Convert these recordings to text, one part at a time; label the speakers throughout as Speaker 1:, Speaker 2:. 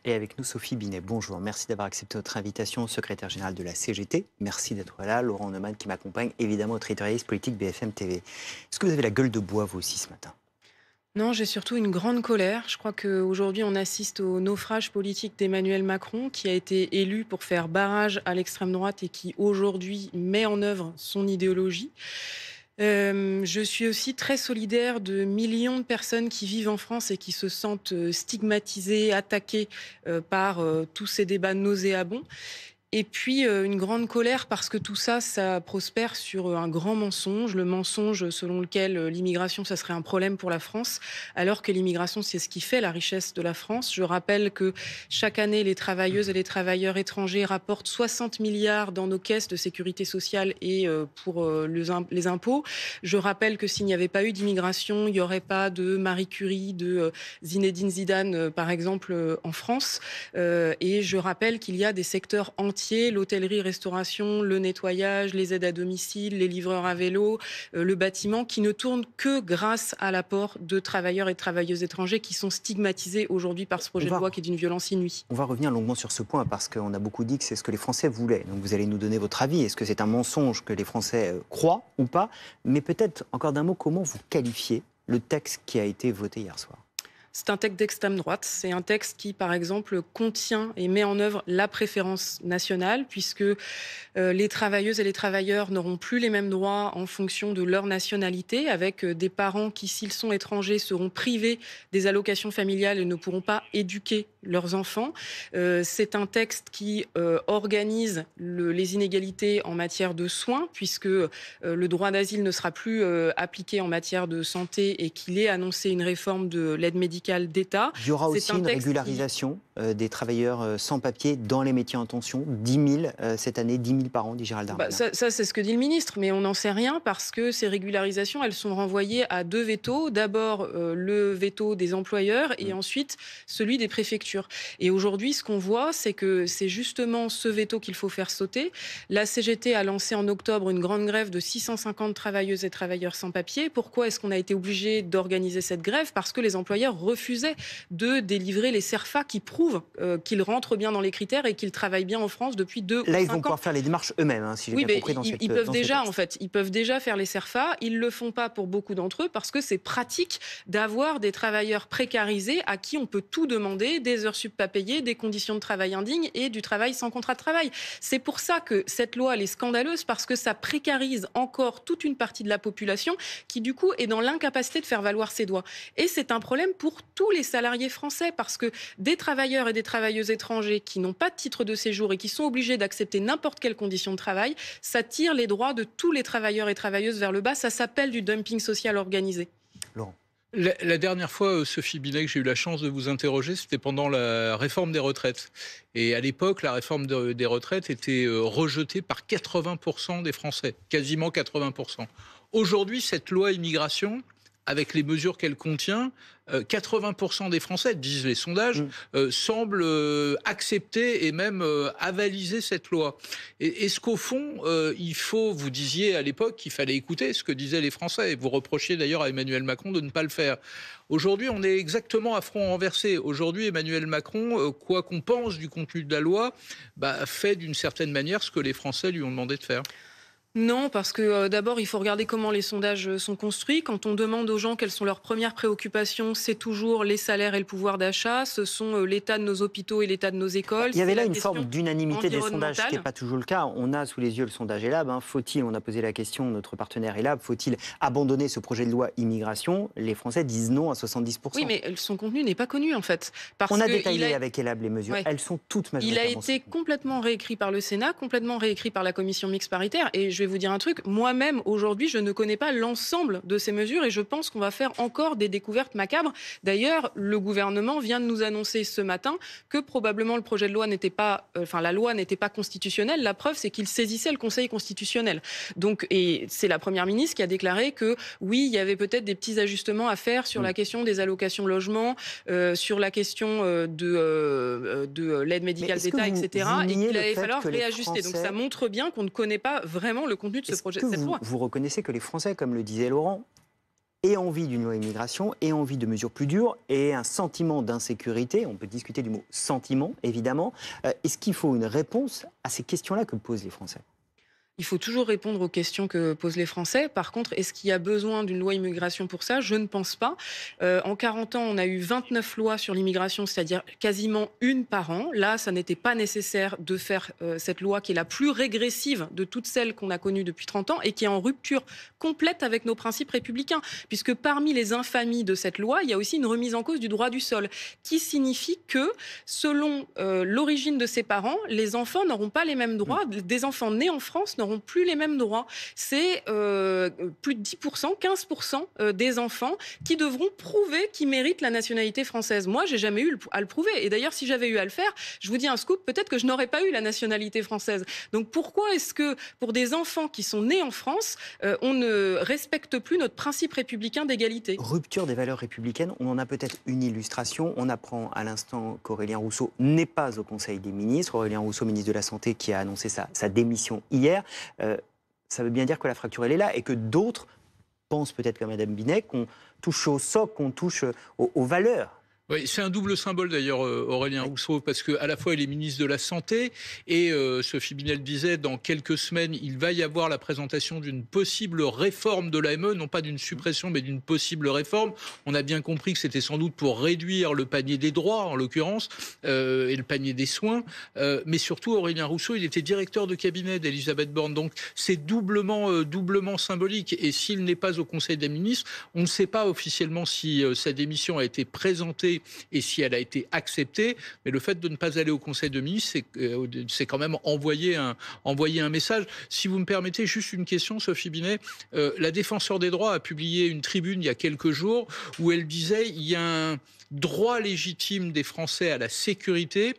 Speaker 1: Et avec nous, Sophie Binet. Bonjour, merci d'avoir accepté notre invitation, secrétaire générale de la CGT. Merci d'être là. Laurent Neumann qui m'accompagne, évidemment, notre éditorialiste politique BFM TV. Est-ce que vous avez la gueule de bois, vous aussi, ce matin?
Speaker 2: Non, j'ai surtout une grande colère. Je crois qu'aujourd'hui, on assiste au naufrage politique d'Emmanuel Macron, qui a été élu pour faire barrage à l'extrême droite et qui, aujourd'hui, met en œuvre son idéologie. Je suis aussi très solidaire de millions de personnes qui vivent en France et qui se sentent stigmatisées, attaquées par tous ces débats nauséabonds. Et puis, une grande colère parce que tout ça, ça prospère sur un grand mensonge. Le mensonge selon lequel l'immigration, ça serait un problème pour la France, alors que l'immigration, c'est ce qui fait la richesse de la France. Je rappelle que chaque année, les travailleuses et les travailleurs étrangers rapportent 60 milliards dans nos caisses de sécurité sociale et pour les impôts. Je rappelle que s'il n'y avait pas eu d'immigration, il n'y aurait pas de Marie Curie, de Zinedine Zidane, par exemple, en France. Et je rappelle qu'il y a des secteurs entiers, l'hôtellerie, restauration, le nettoyage, les aides à domicile, les livreurs à vélo, le bâtiment, qui ne tournent que grâce à l'apport de travailleurs et de travailleuses étrangers qui sont stigmatisés aujourd'hui par ce projet de loi qui est d'une violence inouïe.
Speaker 1: On va revenir longuement sur ce point parce qu'on a beaucoup dit que c'est ce que les Français voulaient. Donc vous allez nous donner votre avis. Est-ce que c'est un mensonge que les Français croient ou pas? Mais peut-être, encore d'un mot, comment vous qualifiez le texte qui a été voté hier soir?
Speaker 2: C'est un texte d'extrême droite. C'est un texte qui, par exemple, contient et met en œuvre la préférence nationale, puisque les travailleuses et les travailleurs n'auront plus les mêmes droits en fonction de leur nationalité, avec des parents qui, s'ils sont étrangers, seront privés des allocations familiales et ne pourront pas éduquer leurs enfants. C'est un texte qui organise les inégalités en matière de soins, puisque le droit d'asile ne sera plus appliqué en matière de santé et qu'il est annoncé une réforme de l'aide médicale d'État.
Speaker 1: Il y aura aussi une régularisation des travailleurs sans papier dans les métiers en tension. 10 000 cette année, 10 000 par an, dit Gérald Darmanin.
Speaker 2: Ça, c'est ce que dit le ministre, mais on n'en sait rien parce que ces régularisations, elles sont renvoyées à deux vétos. D'abord, le veto des employeurs et ensuite celui des préfectures. Et aujourd'hui, ce qu'on voit, c'est que c'est justement ce veto qu'il faut faire sauter. La CGT a lancé en octobre une grande grève de 650 travailleuses et travailleurs sans papier. Pourquoi est-ce qu'on a été obligé d'organiser cette grève? Parce que les employeurs refusaient de délivrer les CERFA qui prouvent qu'ils rentrent bien dans les critères et qu'ils travaillent bien en France depuis 2 ou 5 ans.
Speaker 1: Là, ils vont pouvoir faire les démarches eux-mêmes, hein, si j'ai bien compris dans cette
Speaker 2: ils peuvent déjà, en fait, ils peuvent déjà faire les CERFA. Ils le font pas pour beaucoup d'entre eux parce que c'est pratique d'avoir des travailleurs précarisés à qui on peut tout demander, des heures sup pas payées, des conditions de travail indignes et du travail sans contrat de travail. C'est pour ça que cette loi, elle est scandaleuse parce que ça précarise encore toute une partie de la population qui, du coup, est dans l'incapacité de faire valoir ses droits. Et c'est un problème pour tous les salariés français parce que des travailleurs et des travailleuses étrangers qui n'ont pas de titre de séjour et qui sont obligés d'accepter n'importe quelle condition de travail, ça tire les droits de tous les travailleurs et travailleuses vers le bas. Ça s'appelle du dumping social organisé.
Speaker 1: Laurent.
Speaker 3: La dernière fois, Sophie Binet, que j'ai eu la chance de vous interroger, c'était pendant la réforme des retraites. Et à l'époque, la réforme des retraites était rejetée par 80% des Français, quasiment 80%. Aujourd'hui, cette loi immigration, avec les mesures qu'elle contient, 80% des Français, disent les sondages, semblent accepter et même avaliser cette loi. Est-ce qu'au fond, il faut, vous disiez à l'époque qu'il fallait écouter ce que disaient les Français, et vous reprochiez d'ailleurs à Emmanuel Macron de ne pas le faire. Aujourd'hui, on est exactement à front renversé. Aujourd'hui, Emmanuel Macron, quoi qu'on pense du contenu de la loi, fait d'une certaine manière ce que les Français lui ont demandé de faire.
Speaker 2: Non, parce que d'abord, il faut regarder comment les sondages sont construits. Quand on demande aux gens quelles sont leurs premières préoccupations, c'est toujours les salaires et le pouvoir d'achat, ce sont l'état de nos hôpitaux et l'état de nos écoles.
Speaker 1: Il y avait là une forme d'unanimité des sondages, ce qui n'est pas toujours le cas. On a sous les yeux le sondage ELAB. Faut-il, on a posé la question, notre partenaire ELAB, faut-il abandonner ce projet de loi immigration? Les Français disent non à 70%.
Speaker 2: Oui, mais son contenu n'est pas connu en fait. Parce
Speaker 1: on a détaillé avec ELAB les mesures. Ouais. Elles sont toutes majoritairement.
Speaker 2: Il a été complètement réécrit par le Sénat, complètement réécrit par la commission mixte paritaire. Et je vais vous dire un truc, moi-même, aujourd'hui, je ne connais pas l'ensemble de ces mesures et je pense qu'on va faire encore des découvertes macabres. D'ailleurs, le gouvernement vient de nous annoncer ce matin que probablement le projet de loi n'était pas, la loi n'était pas constitutionnelle. La preuve, c'est qu'il saisissait le Conseil constitutionnel. Donc, et c'est la Première ministre qui a déclaré que oui, il y avait peut-être des petits ajustements à faire sur la question des allocations logement, sur la question de l'aide médicale d'État, etc. Et qu'il allait falloir réajuster. Donc ça montre bien qu'on ne connaît pas vraiment le contenu de ce projet, cette loi.
Speaker 1: Vous reconnaissez que les Français, comme le disait Laurent, et envie d'une loi immigration, et envie de mesures plus dures, et un sentiment d'insécurité. On peut discuter du mot sentiment, évidemment. Est-ce qu'il faut une réponse à ces questions-là que posent les Français ?
Speaker 2: Il faut toujours répondre aux questions que posent les Français. Par contre, est-ce qu'il y a besoin d'une loi immigration pour ça ? Je ne pense pas. En 40 ans, on a eu 29 lois sur l'immigration, c'est-à-dire quasiment une par an. Là, ça n'était pas nécessaire de faire cette loi qui est la plus régressive de toutes celles qu'on a connues depuis 30 ans et qui est en rupture complète avec nos principes républicains. Puisque parmi les infamies de cette loi, il y a aussi une remise en cause du droit du sol, qui signifie que, selon l'origine de ses parents, les enfants n'auront pas les mêmes droits. Des enfants nés en France n'auront plus les mêmes droits. C'est plus de 10%, 15% des enfants qui devront prouver qu'ils méritent la nationalité française. Moi, j'ai jamais eu à le prouver. Et d'ailleurs, si j'avais eu à le faire, je vous dis un scoop, peut-être que je n'aurais pas eu la nationalité française. Donc pourquoi est-ce que, pour des enfants qui sont nés en France, on ne respecte plus notre principe républicain d'égalité ?
Speaker 1: Rupture des valeurs républicaines, on en a peut-être une illustration. On apprend à l'instant qu'Aurélien Rousseau n'est pas au Conseil des ministres. Aurélien Rousseau, ministre de la Santé, qui a annoncé sa démission hier. Ça veut bien dire que la fracture, elle est là et que d'autres pensent peut-être comme Mme Binet qu'on touche au socle, qu'on touche aux valeurs.
Speaker 3: Oui, c'est un double symbole d'ailleurs, Aurélien Rousseau, parce qu'à la fois il est ministre de la Santé et Sophie Binet le disait, dans quelques semaines, il va y avoir la présentation d'une possible réforme de l'AME, non pas d'une suppression, mais d'une possible réforme. On a bien compris que c'était sans doute pour réduire le panier des droits, en l'occurrence, et le panier des soins. Mais surtout, Aurélien Rousseau, il était directeur de cabinet d'Elisabeth Borne, donc c'est doublement symbolique. Et s'il n'est pas au Conseil des ministres, on ne sait pas officiellement si sa démission a été présentée et si elle a été acceptée, mais le fait de ne pas aller au Conseil des ministres, c'est quand même envoyer un message. Si vous me permettez, juste une question, Sophie Binet. La Défenseure des droits a publié une tribune il y a quelques jours où elle disait il y a un droit légitime des Français à la sécurité,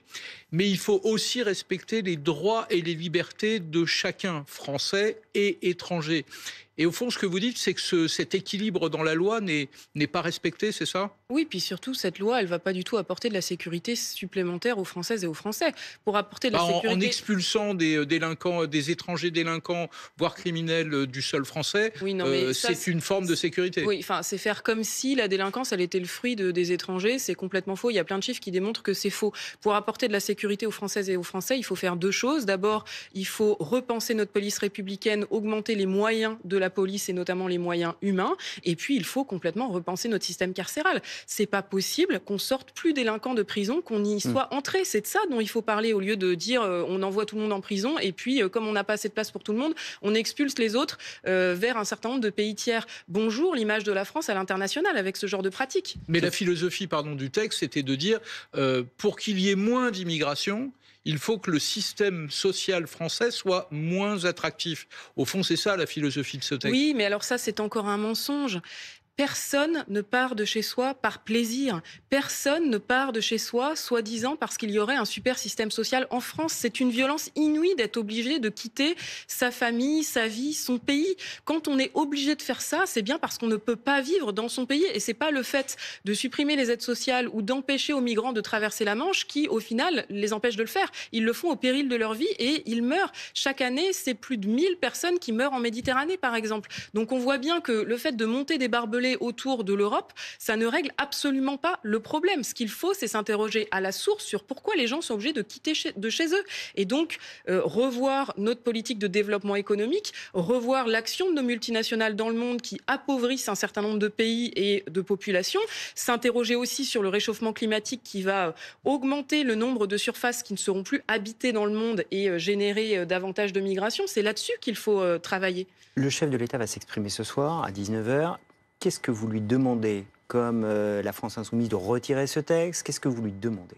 Speaker 3: mais il faut aussi respecter les droits et les libertés de chacun, français et étranger. Et au fond, ce que vous dites, c'est que cet équilibre dans la loi n'est pas respecté, c'est ça ?
Speaker 2: Oui, puis surtout, cette loi, elle ne va pas du tout apporter de la sécurité supplémentaire aux Françaises et aux Français. Pour apporter de la sécurité...
Speaker 3: En expulsant des délinquants, des étrangers délinquants, voire criminels du sol français, oui, c'est une forme de sécurité.
Speaker 2: Oui, enfin, c'est faire comme si la délinquance, elle était le fruit des étrangers. C'est complètement faux. Il y a plein de chiffres qui démontrent que c'est faux. Pour apporter de la sécurité aux Françaises et aux Français, il faut faire deux choses. D'abord, il faut repenser notre police républicaine, augmenter les moyens de la police et notamment les moyens humains. Et puis, il faut complètement repenser notre système carcéral. C'est pas possible qu'on sorte plus délinquants de prison, qu'on y soit entré. C'est de ça dont il faut parler au lieu de dire on envoie tout le monde en prison et puis comme on n'a pas assez de place pour tout le monde, on expulse les autres vers un certain nombre de pays tiers. Bonjour l'image de la France à l'international avec ce genre de pratique.
Speaker 3: Mais la philosophie du texte, c'était de dire pour qu'il y ait moins d'immigration, il faut que le système social français soit moins attractif. Au fond, c'est ça la philosophie de ce texte.
Speaker 2: Oui, mais alors ça, c'est encore un mensonge. Personne ne part de chez soi par plaisir. Personne ne part de chez soi, soi-disant, parce qu'il y aurait un super système social. En France, c'est une violence inouïe d'être obligé de quitter sa famille, sa vie, son pays. Quand on est obligé de faire ça, c'est bien parce qu'on ne peut pas vivre dans son pays. Et c'est pas le fait de supprimer les aides sociales ou d'empêcher aux migrants de traverser la Manche qui, au final, les empêche de le faire. Ils le font au péril de leur vie et ils meurent. Chaque année, c'est plus de 1000 personnes qui meurent en Méditerranée, par exemple. Donc on voit bien que le fait de monter des barbelés autour de l'Europe, ça ne règle absolument pas le problème. Ce qu'il faut, c'est s'interroger à la source sur pourquoi les gens sont obligés de quitter de chez eux. Et donc, revoir notre politique de développement économique, revoir l'action de nos multinationales dans le monde qui appauvrissent un certain nombre de pays et de populations, s'interroger aussi sur le réchauffement climatique qui va augmenter le nombre de surfaces qui ne seront plus habitées dans le monde et générer davantage de migration. C'est là-dessus qu'il faut travailler.
Speaker 1: Le chef de l'État va s'exprimer ce soir à 19h. Qu'est-ce que vous lui demandez, comme la France Insoumise, de retirer ce texte ? Qu'est-ce que vous lui demandez ?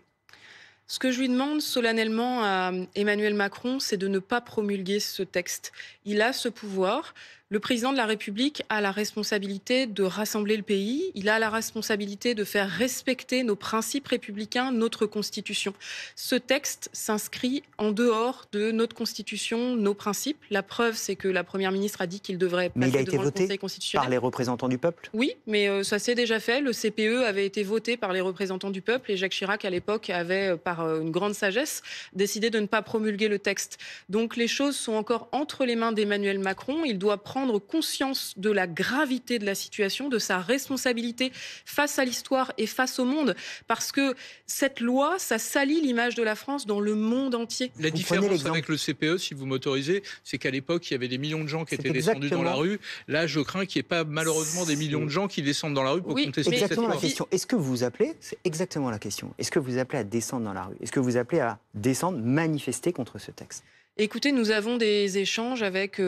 Speaker 2: Ce que je lui demande solennellement à Emmanuel Macron, c'est de ne pas promulguer ce texte. Il a ce pouvoir. Le président de la République a la responsabilité de rassembler le pays. Il a la responsabilité de faire respecter nos principes républicains, notre Constitution. Ce texte s'inscrit en dehors de notre Constitution, nos principes. La preuve, c'est que la Première ministre a dit qu'il devrait passer devant le Conseil constitutionnel. Mais il a été voté par les représentants du peuple ? Oui, mais ça s'est déjà fait. Le CPE avait été voté par les représentants du peuple et Jacques Chirac, à l'époque, avait, par une grande sagesse, décidé de ne pas promulguer le texte. Donc les choses sont encore entre les mains d'Emmanuel Macron. Il doit prendre prendre conscience de la gravité de la situation, de sa responsabilité face à l'histoire et face au monde. Parce que cette loi, ça salit l'image de la France dans le monde entier.
Speaker 3: La différence avec le CPE, si vous m'autorisez, c'est qu'à l'époque, il y avait des millions de gens qui étaient descendus dans la rue. Là, je crains qu'il n'y ait pas malheureusement des millions de gens qui descendent dans la rue pour contester cette loi.
Speaker 1: C'est exactement la question. Est-ce que vous appelez, c'est exactement la question, est-ce que vous appelez à descendre dans la rue? Est-ce que vous appelez à descendre, manifester contre ce texte?
Speaker 2: Écoutez, nous avons des échanges avec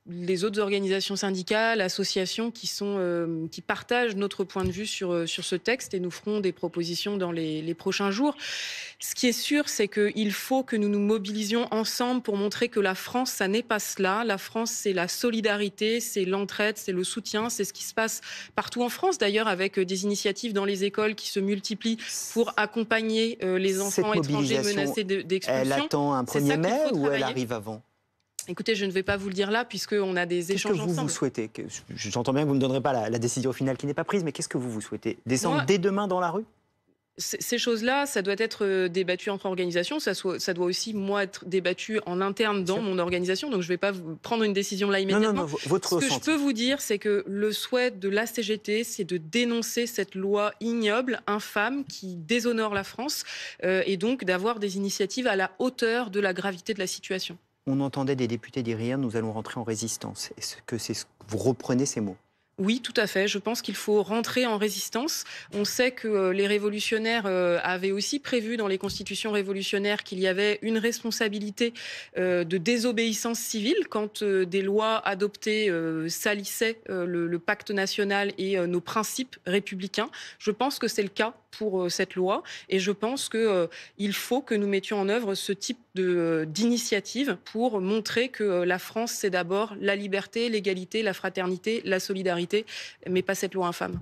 Speaker 2: les autres organisations syndicales, associations qui partagent notre point de vue sur ce texte et nous ferons des propositions dans les prochains jours. Ce qui est sûr, c'est qu'il faut que nous nous mobilisions ensemble pour montrer que la France, ça n'est pas cela. La France, c'est la solidarité, c'est l'entraide, c'est le soutien. C'est ce qui se passe partout en France, d'ailleurs, avec des initiatives dans les écoles qui se multiplient pour accompagner les enfants étrangers menacés d'expulsion.
Speaker 1: Elle attend un 1er mai ou elle arrive avant?
Speaker 2: Écoutez, je ne vais pas vous le dire là, puisqu'on a des échanges ensemble.
Speaker 1: Qu'est-ce que vous souhaitez? J'entends bien que vous ne donnerez pas la décision finale qui n'est pas prise, mais qu'est-ce que vous souhaitez? Descendre dès demain dans la rue?
Speaker 2: Ces choses-là, ça doit être débattu entre organisations. Ça doit aussi, moi, être débattu en interne dans mon organisation. Donc, je ne vais pas prendre une décision là immédiatement.
Speaker 1: Votre
Speaker 2: Ce que je peux vous dire, c'est que le souhait de la CGT, c'est de dénoncer cette loi ignoble, infâme, qui déshonore la France, et donc d'avoir des initiatives à la hauteur de la gravité de la situation.
Speaker 1: On entendait des députés dire hier, nous allons rentrer en résistance. Est-ce que vous reprenez ces mots?
Speaker 2: Oui, tout à fait. Je pense qu'il faut rentrer en résistance. On sait que les révolutionnaires avaient aussi prévu dans les constitutions révolutionnaires qu'il y avait une responsabilité de désobéissance civile quand des lois adoptées salissaient le pacte national et nos principes républicains. Je pense que c'est le cas pour cette loi et je pense qu'il faut que nous mettions en œuvre ce type d'initiative pour montrer que la France, c'est d'abord la liberté, l'égalité, la fraternité, la solidarité, mais pas cette loi infâme.